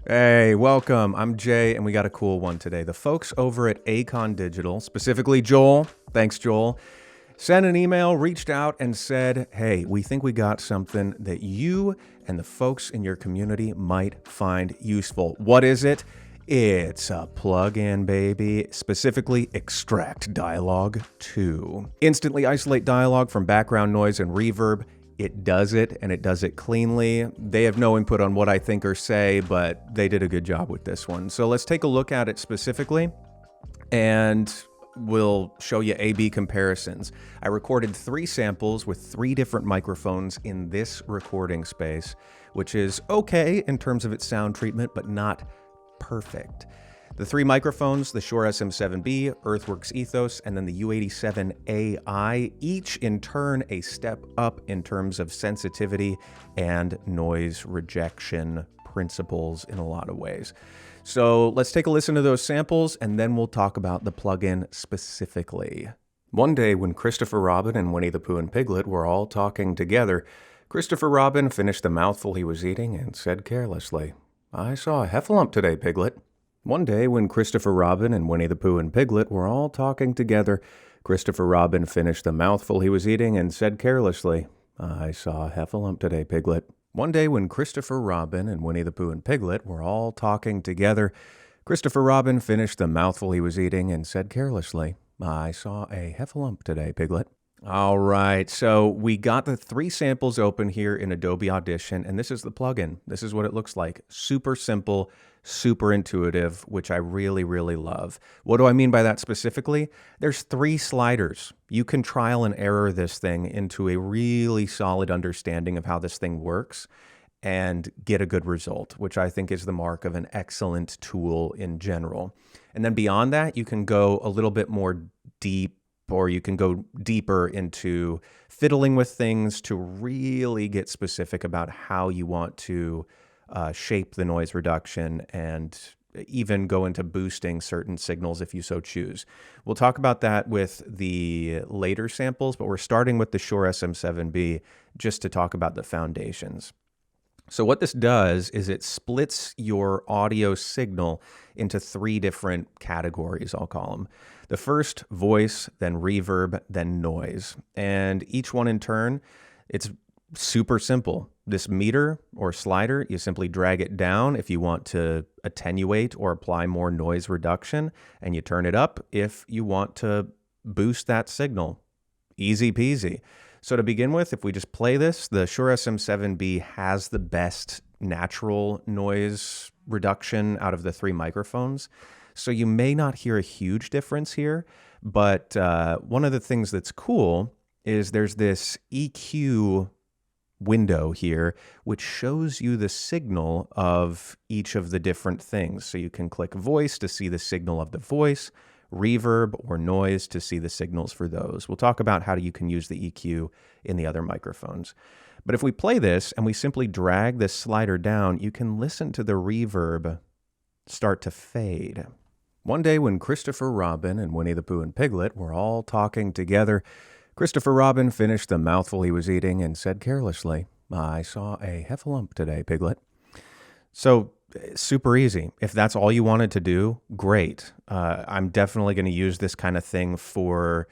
Hey, welcome. I'm Jay, and we got a cool one today. The folks over at Acon Digital, specifically Joel, thanks, Joel, sent an email, reached out, and said, hey, we think we got something that you and the folks in your community might find useful. What is it? It's a plug-in, baby, specifically Extract Dialogue 2. Instantly isolate dialogue from background noise and reverb. It does it, and it does it cleanly. They have no input on what I think or say, but they did a good job with this one. So let's take a look at it specifically, and we'll show you A/B comparisons. I recorded 3 samples with 3 different microphones in this recording space, which is okay in terms of its sound treatment, but not perfect. The 3 microphones, the Shure SM7b, Earthworks Ethos, and then the U87ai, each in turn a step up in terms of sensitivity and noise rejection principles in a lot of ways. So let's take a listen to those samples, and then we'll talk about the plugin specifically. One day when Christopher Robin and Winnie the Pooh and Piglet were all talking together, Christopher Robin finished the mouthful he was eating and said carelessly, "I saw a heffalump today, Piglet." One day when Christopher Robin and Winnie the Pooh and Piglet were all talking together, Christopher Robin finished the mouthful he was eating and said carelessly, "I saw a heffalump today, Piglet." One day when Christopher Robin and Winnie the Pooh and Piglet were all talking together, Christopher Robin finished the mouthful he was eating and said carelessly, "I saw a heffalump today, Piglet." All right, so we got the 3 samples open here in Adobe Audition, and this is the plugin. This is what it looks like. Super simple, super intuitive, which I really, really love. What do I mean by that specifically? There's 3 sliders. You can trial and error this thing into a really solid understanding of how this thing works and get a good result, which I think is the mark of an excellent tool in general. And then beyond that, you can go a little bit more deep, or you can go deeper into fiddling with things to really get specific about how you want to shape the noise reduction and even go into boosting certain signals if you so choose. We'll talk about that with the later samples, but we're starting with the Shure SM7b just to talk about the foundations. So what this does is it splits your audio signal into 3 different categories, I'll call them. The first, voice, then reverb, then noise. And each one in turn, it's super simple. This meter or slider, you simply drag it down if you want to attenuate or apply more noise reduction, and you turn it up if you want to boost that signal. Easy peasy. So to begin with, if we just play this, the Shure SM7b has the best natural noise reduction out of the 3 microphones. So you may not hear a huge difference here, but one of the things that's cool is there's this EQ window here, which shows you the signal of each of the different things. So you can click voice to see the signal of the voice, reverb or noise to see the signals for those. We'll talk about how you can use the EQ in the other microphones. But if we play this and we simply drag this slider down, you can listen to the reverb start to fade. One day when Christopher Robin and Winnie the Pooh and Piglet were all talking together, Christopher Robin finished the mouthful he was eating and said carelessly, "I saw a heffalump today, Piglet." So super easy. If that's all you wanted to do, great. I'm definitely going to use this kind of thing for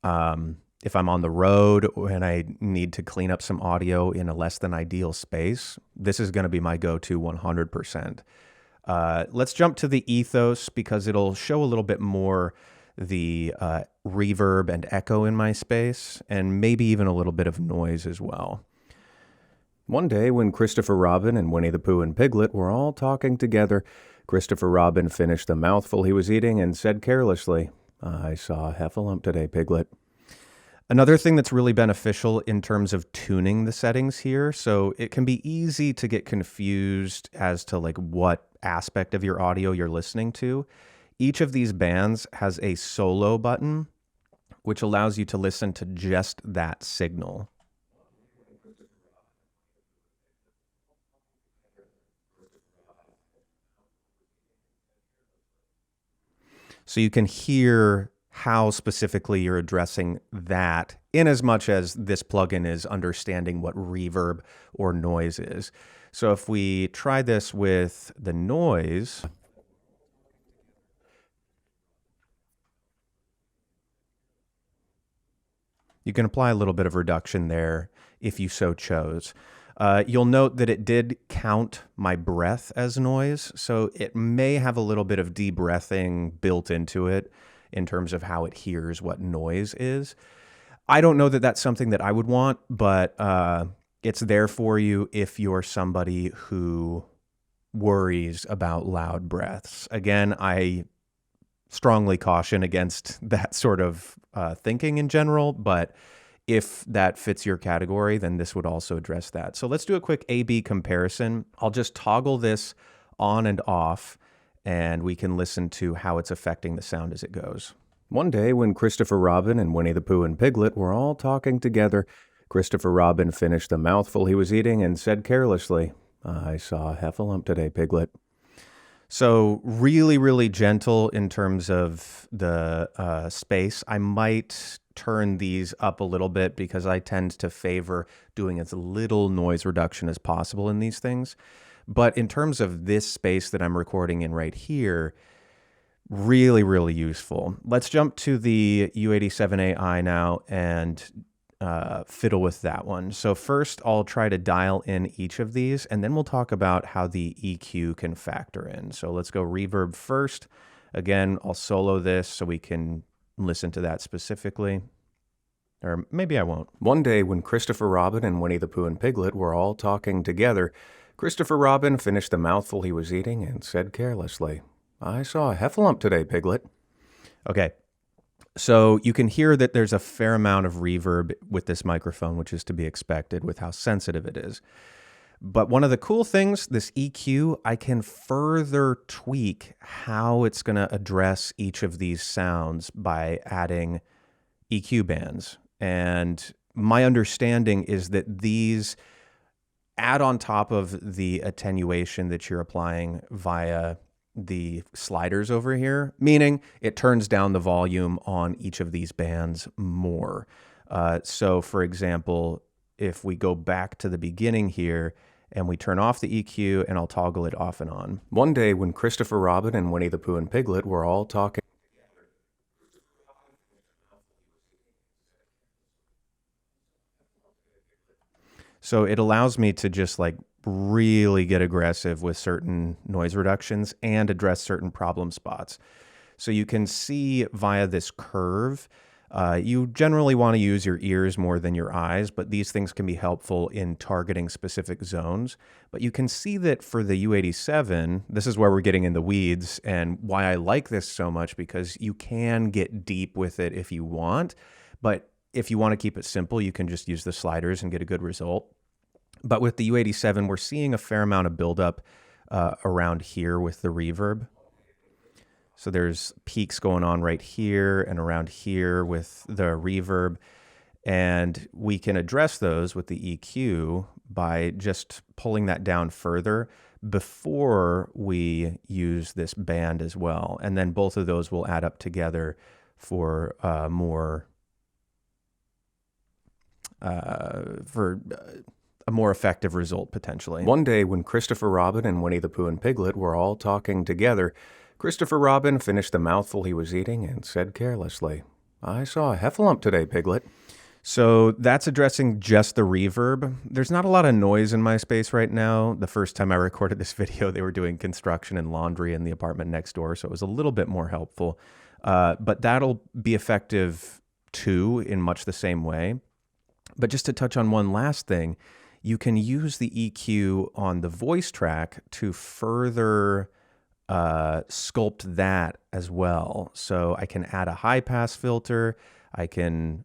if I'm on the road and I need to clean up some audio in a less than ideal space. This is going to be my go-to 100%. Let's jump to the Ethos because it'll show a little bit more the reverb and echo in my space, and maybe even a little bit of noise as well. One day when Christopher Robin and Winnie the Pooh and Piglet were all talking together, Christopher Robin finished the mouthful he was eating and said carelessly, "I saw a heffalump today, Piglet." Another thing that's really beneficial in terms of tuning the settings here, so it can be easy to get confused as to like what aspect of your audio you're listening to. Each of these bands has a solo button, which allows you to listen to just that signal. So you can hear how specifically you're addressing that, in as much as this plugin is understanding what reverb or noise is. So if we try this with the noise, you can apply a little bit of reduction there if you so chose. You'll note that it did count my breath as noise, so it may have a little bit of de-breathing built into it in terms of how it hears what noise is. I don't know that that's something that I would want, but it's there for you if you're somebody who worries about loud breaths. Again, I strongly caution against that sort of thinking in general, but if that fits your category, then this would also address that. So let's do a quick A/B comparison. I'll just toggle this on and off, and we can listen to how it's affecting the sound as it goes. One day when Christopher Robin and Winnie the Pooh and Piglet were all talking together, Christopher Robin finished the mouthful he was eating and said carelessly, "I saw a heffalump today, Piglet." So really, really gentle in terms of the space. I might turn these up a little bit because I tend to favor doing as little noise reduction as possible in these things. But in terms of this space that I'm recording in right here, really, really useful. Let's jump to the U87ai now and fiddle with that one. So first I'll try to dial in each of these, and then we'll talk about how the EQ can factor in. So let's go reverb first. Again, I'll solo this so we can listen to that specifically. Or maybe I won't. One day when Christopher Robin and Winnie the Pooh and Piglet were all talking together, Christopher Robin finished the mouthful he was eating and said carelessly, "I saw a heffalump today, Piglet." Okay. So you can hear that there's a fair amount of reverb with this microphone, which is to be expected with how sensitive it is. But one of the cool things, this EQ, I can further tweak how it's going to address each of these sounds by adding EQ bands. And my understanding is that these add on top of the attenuation that you're applying via the sliders over here, meaning it turns down the volume on each of these bands more. So for example, if we go back to the beginning here and we turn off the EQ, and I'll toggle it off and on. One day when Christopher Robin and Winnie the Pooh and Piglet were all talking. So it allows me to just like really get aggressive with certain noise reductions and address certain problem spots. So you can see via this curve, you generally want to use your ears more than your eyes, but these things can be helpful in targeting specific zones. But you can see that for the U87, this is where we're getting in the weeds and why I like this so much, because you can get deep with it if you want, but if you want to keep it simple, you can just use the sliders and get a good result. But with the U87, we're seeing a fair amount of buildup around here with the reverb. So there's peaks going on right here and around here with the reverb. And we can address those with the EQ by just pulling that down further before we use this band as well. And then both of those will add up together for a more effective result, potentially. One day when Christopher Robin and Winnie the Pooh and Piglet were all talking together, Christopher Robin finished the mouthful he was eating and said carelessly, "I saw a heffalump today, Piglet." So that's addressing just the reverb. There's not a lot of noise in my space right now. The first time I recorded this video, they were doing construction and laundry in the apartment next door, so it was a little bit more helpful. But that'll be effective too in much the same way. But just to touch on one last thing, you can use the EQ on the voice track to further sculpt that as well. So I can add a high pass filter. I can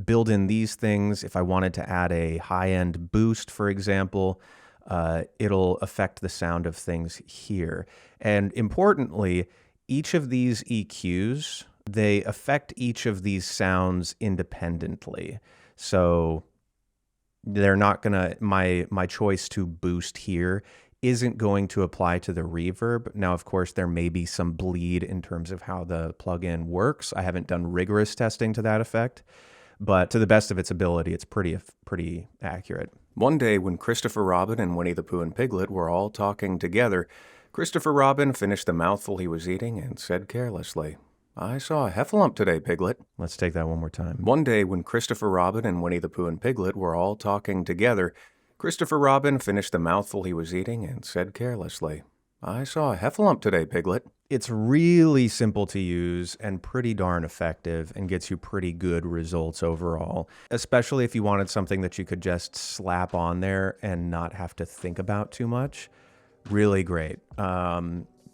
build in these things. If I wanted to add a high-end boost, for example, it'll affect the sound of things here. And importantly, each of these EQs, they affect each of these sounds independently. So they're not gonna, my choice to boost here isn't going to apply to the reverb. Now, of course, there may be some bleed in terms of how the plugin works. I haven't done rigorous testing to that effect, but to the best of its ability, it's pretty accurate. One day when Christopher Robin and Winnie the Pooh and Piglet were all talking together, Christopher Robin finished the mouthful he was eating and said carelessly, "I saw a heffalump today, Piglet." Let's take that one more time. One day when Christopher Robin and Winnie the Pooh and Piglet were all talking together, Christopher Robin finished the mouthful he was eating and said carelessly, "I saw a heffalump today, Piglet." It's really simple to use and pretty darn effective and gets you pretty good results overall, especially if you wanted something that you could just slap on there and not have to think about too much. Really great.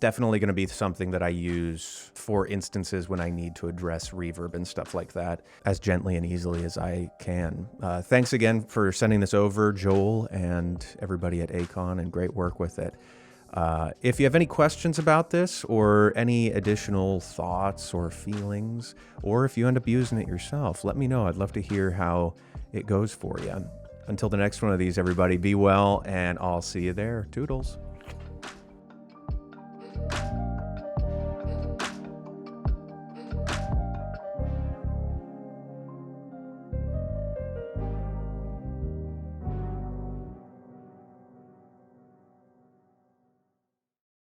Definitely going to be something that I use for instances when I need to address reverb and stuff like that as gently and easily as I can. Thanks again for sending this over, Joel, and everybody at Acon, and great work with it. If you have any questions about this or any additional thoughts or feelings, or if you end up using it yourself, let me know. I'd love to hear how it goes for you. Until the next one of these, everybody, be well, and I'll see you there. Toodles.